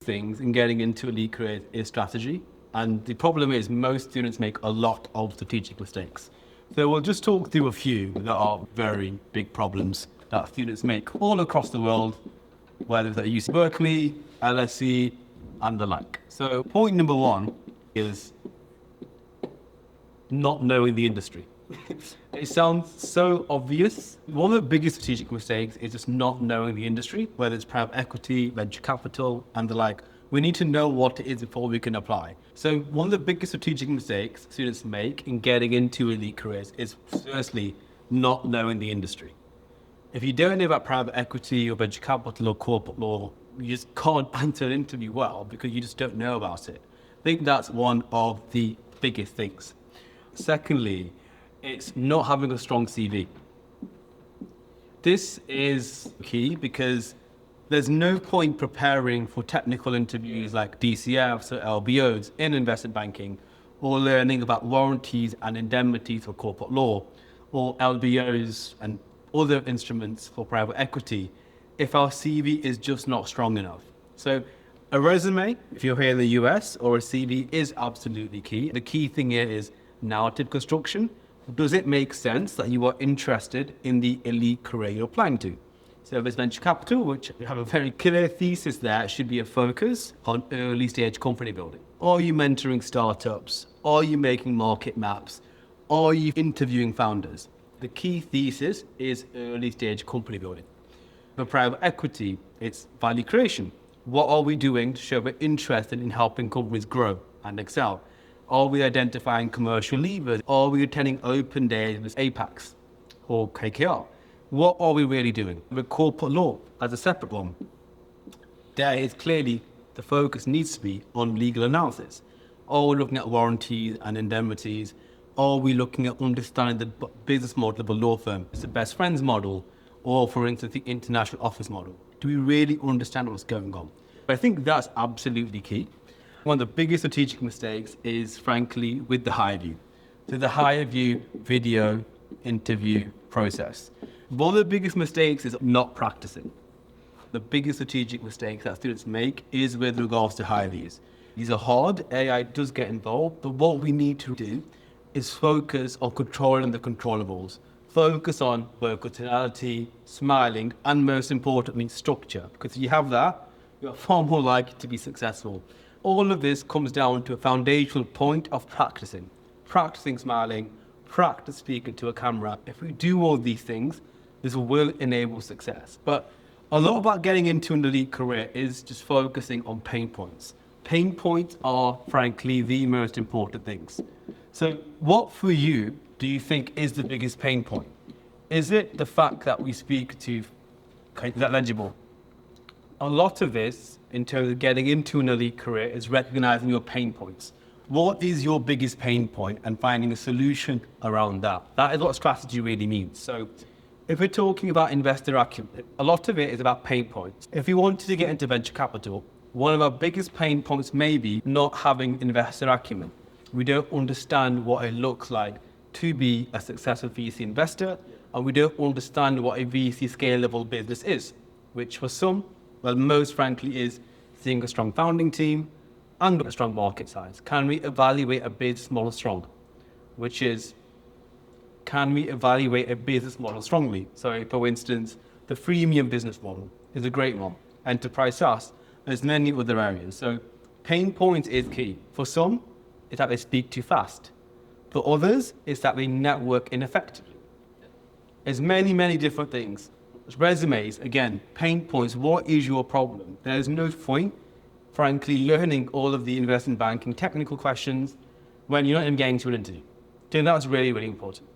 things in getting into elite careers is strategy. And the problem is most students make a lot of strategic mistakes. So we'll just talk through a few that are very big problems that students make all across the world, whether they're UC Berkeley, LSE, and the like. So point number one is not knowing the industry. It sounds so obvious. One of the biggest strategic mistakes is just not knowing the industry, whether it's private equity, venture capital, and the like. We need to know what it is before we can apply. So one of the biggest strategic mistakes students make in getting into elite careers is firstly, not knowing the industry. If you don't know about private equity or venture capital or corporate law, you just can't answer an interview well because you just don't know about it. I think that's one of the biggest things. Secondly, it's not having a strong CV. This is key because there's no point preparing for technical interviews like DCFs or LBOs in investment banking, or learning about warranties and indemnities for corporate law, or LBOs and other instruments for private equity, if our CV is just not strong enough. So a resume, if you're here in the US, or a CV is absolutely key. The key thing here is narrative construction. Does it make sense that you are interested in the elite career you're applying to? So if it's venture capital, which you have a very clear thesis there, it should be a focus on early stage company building. Are you mentoring startups? Are you making market maps? Are you interviewing founders? The key thesis is early stage company building. For private equity, it's value creation. What are we doing to show we're interested in helping companies grow and excel? Are we identifying commercial levers? Are we attending open days with APACs or KKR? What are we really doing? With corporate law as a separate one, there is clearly the focus needs to be on legal analysis. Are we looking at warranties and indemnities? Are we looking at understanding the business model of a law firm? It's the best friends model, or for instance, the international office model. Do we really understand what's going on? I think that's absolutely key. One of the biggest strategic mistakes is, frankly, with the higher view. So the higher view video interview process. One of the biggest mistakes is not practicing. The biggest strategic mistakes that students make is with regards to higher views. These are hard, AI does get involved, but what we need to do is focus on controlling the controllables. Focus on versatility, smiling, and most importantly, structure. Because if you have that, you're far more likely to be successful. All of this comes down to a foundational point of practicing. Practicing smiling, practice speaking to a camera. If we do all these things, this will enable success. But a lot about getting into an elite career is just focusing on pain points. Pain points are, frankly, the most important things. So what for you do you think is the biggest pain point? Is it the fact that we speak to, is that legible? A lot of this, in terms of getting into an elite career, is recognizing your pain points. What is your biggest pain point and finding a solution around that? That is what strategy really means. So if we're talking about investor acumen, a lot of it is about pain points. If you wanted to get into venture capital, one of our biggest pain points may be not having investor acumen. We don't understand what it looks like to be a successful VC investor, and we don't understand what a VC scalable business is, which for some, well, most frankly, is seeing a strong founding team and a strong market size. Can we evaluate a business model strong? Which is, can we evaluate a business model strongly? So, for instance, the freemium business model is a great one. Enterprise SaaS, there's many other areas. So, pain points is key. For some, it's that they speak too fast. For others, it's that they network ineffectively. There's many, many different things. Resumes, again, pain points. What is your problem? There's no point, frankly, learning all of the investment banking technical questions when you're not even getting to an interview. So that's really, really important.